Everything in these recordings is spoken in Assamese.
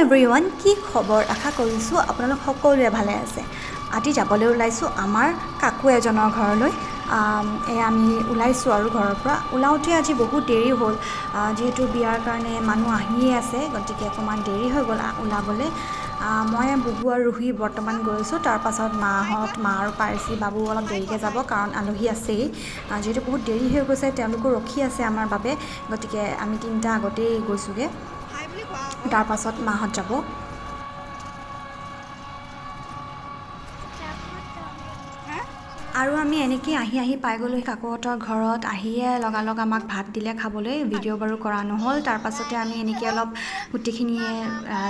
এভৰিৱান, কি খবৰ? আশা কৰিছোঁ আপোনালোক সকলোৰে ভালে আছে। আজি যাবলৈ ওলাইছোঁ আমাৰ কাকু এজনৰ ঘৰলৈ। আমি ওলাইছোঁ আৰু ঘৰৰ পৰা ওলাওঁতে আজি বহুত দেৰি হ'ল, যিহেতু বিয়াৰ কাৰণে মানুহ আহিয়ে আছে, গতিকে অকণমান দেৰি হৈ গ'ল ওলাবলৈ। মই বুবু আৰু ৰুহি বৰ্তমান গৈছোঁ। তাৰপাছত মা আৰু পাৰ্চি বাবু অলপ দেৰিকৈ যাব, কাৰণ আলহী আছেই। যিহেতু বহুত দেৰি হৈ গৈছে, তেওঁলোকো ৰখি আছে আমাৰ বাবে, গতিকে আমি তিনিটা আগতেই গৈছোঁগৈ। তাৰপাছত মাহঁত যাব। আৰু আমি এনেকৈ আহি পাই গ'লোঁ কাকুহঁতৰ ঘৰত। আহিয়ে লগালগ আমাক ভাত দিলে খাবলৈ। ভিডিঅ' বাৰু কৰা নহ'ল। তাৰপাছতে আমি এনেকৈ অলপ গোটেইখিনিয়ে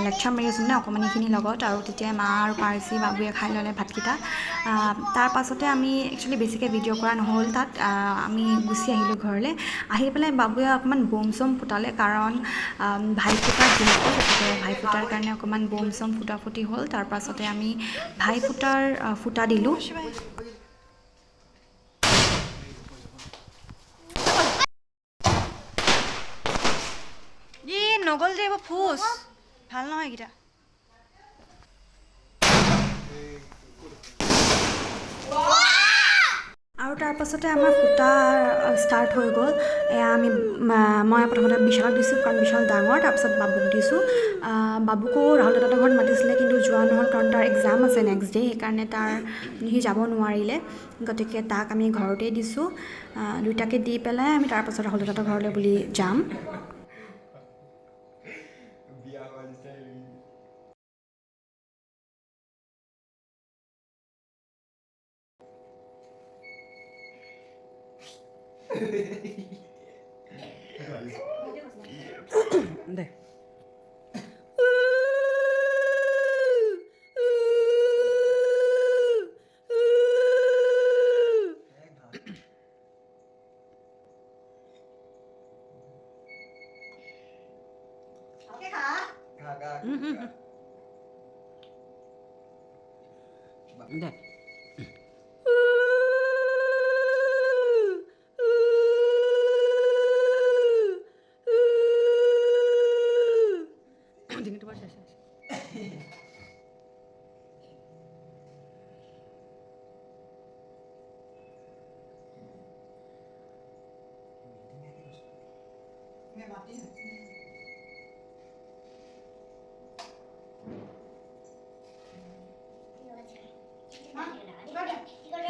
লেকচাৰ মাৰি আছোঁ অকণমানিখিনি লগত, আৰু তেতিয়া মা আৰু পাৰ্চি বাবুৱে খাই ল'লে ভাতকেইটা। তাৰপাছতে আমি একচুৱেলি বেছিকৈ ভিডিঅ' কৰা নহ'ল তাত। আমি গুচি আহিলোঁ ঘৰলৈ। আহি পেলাই বাবুৱে অকণমান বম চম ফুটালে, কাৰণ ভাইফুটা যিহেতু, গতিকে ভাইফুটাৰ কাৰণে অকণমান বম চম ফুটা হ'ল। তাৰপাছতে আমি ভাইফুটাৰ ফুটা দিলোঁ। নগ'ল যে এইবোৰ ফুচ ভাল নহয় এইকেইটা। আৰু তাৰপাছতে আমাৰ ফুটা ষ্টাৰ্ট হৈ গ'ল। মই প্ৰথমতে বিশালক দিছোঁ, কাৰণ বিশাল ডাঙৰ। তাৰপিছত বাবুক দিছোঁ। বাবুকো ৰাহুল দাদাহঁতৰ ঘৰত মাতিছিলে, কিন্তু যোৱা নহ'ল, কাৰণ তাৰ এক্সাম আছে নেক্সট ডে', সেইকাৰণে সি যাব নোৱাৰিলে। গতিকে তাক আমি ঘৰতেই দিছোঁ। দুইটাকে দি পেলাই আমি তাৰপাছত ৰাহুল দাদাহঁতৰ ঘৰলৈ বুলি যাম। দে দে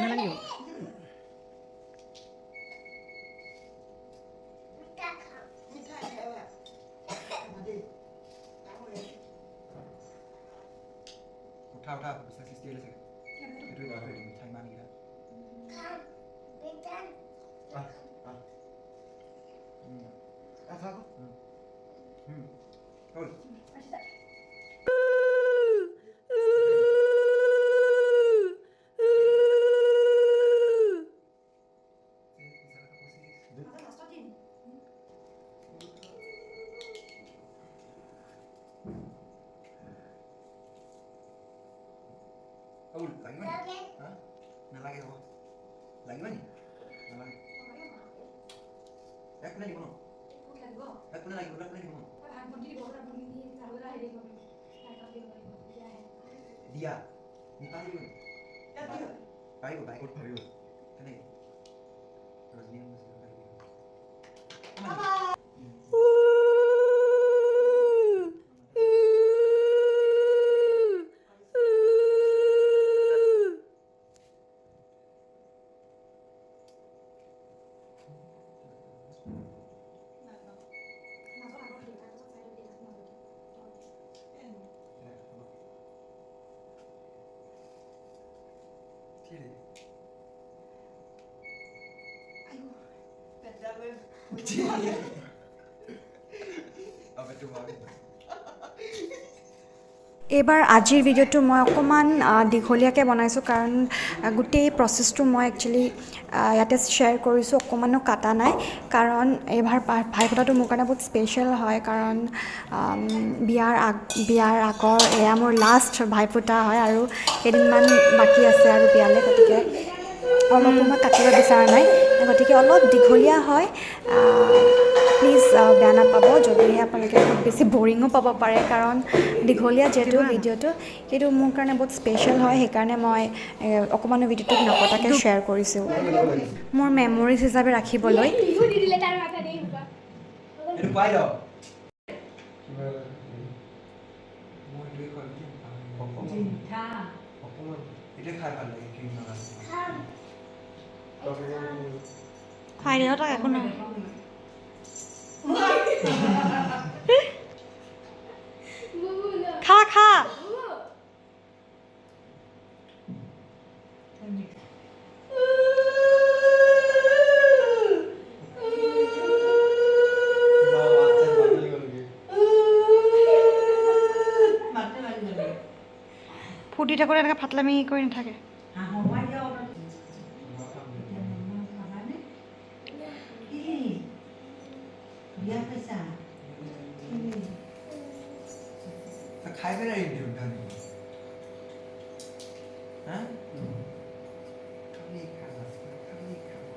নালাগিব। উঠা বিশ্বাস সৃষ্টি হৈছে এইটো মিঠাই ইমান গিৰা লাগিব নালাগে হ'ব লাগিব নি নালাগে এক কোনে দিব ন এক কোনে লাগিব দিয়া নিপালি দিব পাৰিব বাইকত পাৰিব কেনেকৈ ৰজনী এইবাৰ আজিৰ ভিডিঅ'টো মই অকণমান দীঘলীয়াকৈ বনাইছোঁ, কাৰণ গোটেই প্ৰচেছটো মই একচুৱেলি ইয়াতে শ্বেয়াৰ কৰিছোঁ, অকণমানো কাটা নাই। কাৰণ এইবাৰ ভাইফুটাটো মোৰ কাৰণে বহুত স্পেচিয়েল হয়, কাৰণ বিয়াৰ আগৰ এয়া মোৰ লাষ্ট ভাইফুটা হয়, আৰু কেইদিনমান বাকী আছে আৰু বিয়ালৈ, গতিকে অলপো মই কাটিব বিচৰা নাই, গতিকে অলপ দীঘলীয়া হয়। প্লিজ বেয়া নাপাব যদিহে আপোনালোকে খুব বেছি বৰিঙো পাব পাৰে, কাৰণ দীঘলীয়া যিহেতু ভিডিঅ'টো সেইটো মোৰ কাৰণে বহুত স্পেচিয়েল হয়, সেইকাৰণে মই অকণমানো ভিডিঅ'টোক নপতাকৈ শ্বেয়াৰ কৰিছোঁ মোৰ মেমৰিজ হিচাপে ৰাখিবলৈ। এইটো পাই ল মই এইটোৱে কল কি অকণমান এতিয়া খাই ভাল লাগে ক্ৰীম লগা খুৱাই দিওঁ তাক একো নহয়। খা খা ফুটি থাকোঁতে এনেকৈ ফাটলামি কৰি নাথাকে। খাই পেলাই দিওঁ হা খালি খাবা খালি খাবা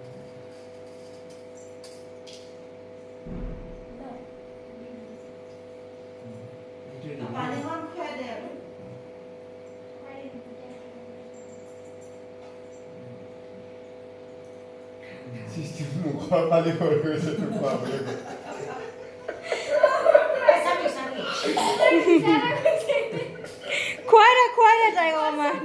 মুখৰ পালি হৈ গৈছে খুৱাই দে তাইক অকণমান।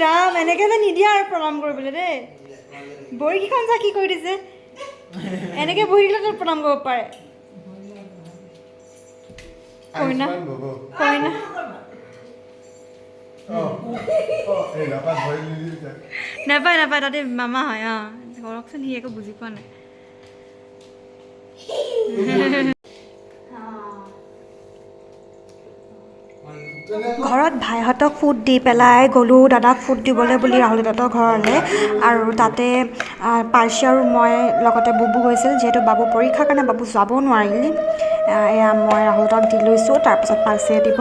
ৰাম এনেকৈ যে নিদিয়া আৰু প্ৰণাম কৰিবলৈ দেই। ভৰিকেইখন চা কি কৰি দিছে, এনেকৈ বহি দিলে তোৰ প্ৰণাম কৰিব পাৰে। কইনা কইনা নাপায় নাপায়, তাতে মামা হয়। কৰকচোন, সি একো বুজি পোৱা নাই। ঘৰত ভাইহঁতক ফুড দি পেলাই গ'লোঁ দাদাক ফুড দিবলৈ বুলি ৰাহুল দাদাৰ ঘৰলৈ, আৰু তাতে পাৰ্চি আৰু মই লগতে বুবু গৈছিল। যিহেতু বাবু পৰীক্ষাৰ কাৰণে বাবু যাব নোৱাৰিলে, এয়া মই ৰাহুল দাদাক দি লৈছোঁ, তাৰপিছত পাৰ্চিয়ে দিব।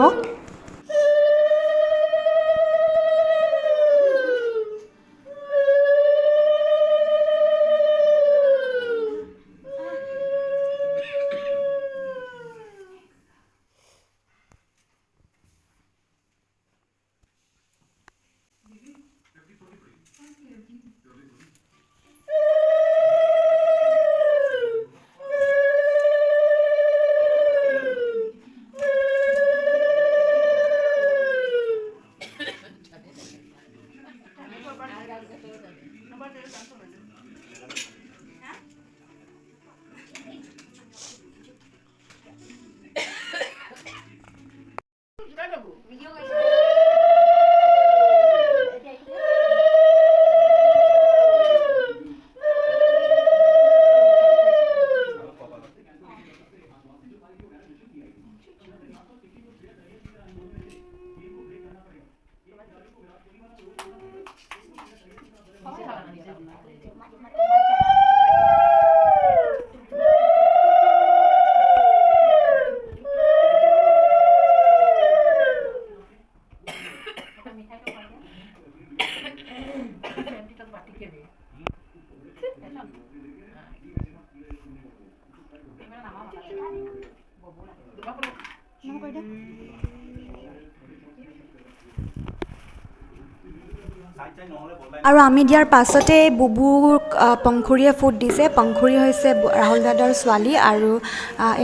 আৰু আমি দিয়াৰ পাছতে বুবুক পংখুৰীয়ে ফুড দিছে। পংখুৰী হৈছে ৰাহুল দাদাৰ ছোৱালী, আৰু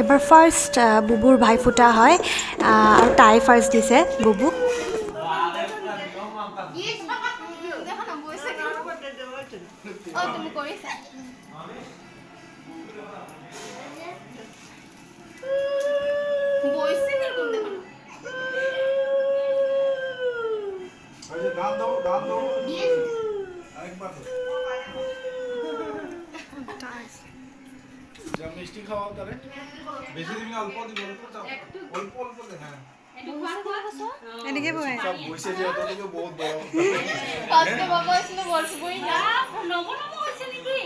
এইবাৰ ফাৰ্ষ্ট বুবুৰ ভাইফুটা হয়, আৰু তাই ফাৰ্ষ্ট দিছে বুবুক। মিষ্টি খাওয়া তারে বেশি দিন অল্প দিব অল্প অল্প দে হ্যাঁ এনেকে বহে সব বসে যে অত থেকে বহুত বড় আজকে বাবা আসলে বলছ বই না নব নব হইছে নাকি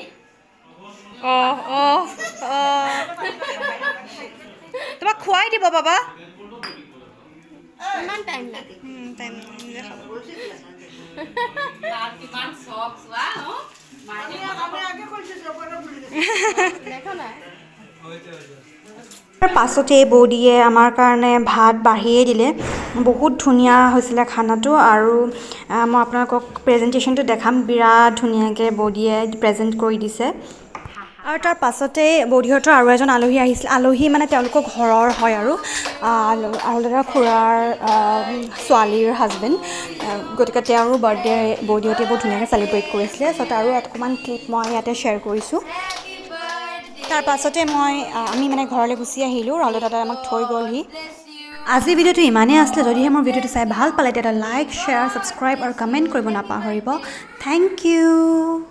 তোমাক খুৱাই দিব বাবা। ইমান টাইম লাগে টাইম নিজে খাব কিমান চখ চোৱা দেখা নাই তাৰ পাছতেই বৌদিয়ে আমাৰ কাৰণে ভাত বাঢ়িয়ে দিলে বহুত ধুনীয়া হৈছিলে খানাটো আৰু মই আপোনালোকক প্ৰেজেণ্টেশ্যনটো দেখাম বিৰাট ধুনীয়াকৈ বৌদিয়ে প্ৰেজেণ্ট কৰি দিছে আৰু তাৰ পাছতেই বৌদিহঁতৰ আৰু এজন আলহী আহিছিল আলহী মানে তেওঁলোকৰ ঘৰৰ হয় আৰু দাদা খুৰাৰ ছোৱালীৰ হাজবেণ্ড গতিকে তেওঁৰো বাৰ্থডে বৌদিহঁতে বহুত ধুনীয়াকৈ চেলিব্ৰেট কৰিছিলে চ' তাৰো অকণমান ক্লিপ মই ইয়াতে শ্বেয়াৰ কৰিছোঁ তাৰ পাছতে আমি মানে ঘৰলৈ গুচি আহিলোঁ ৰাহুল দাদাই আমাক থৈ গ'লহি আজি ভিডিঅ'টো ইমানেই আছিলে যদিহে মোৰ ভিডিঅ'টো চাই ভাল পালে তেতিয়া লাইক শ্বেয়াৰ ছাবস্ক্ৰাইব আৰু কমেণ্ট কৰিব নাপাহৰিব থেংক ইউ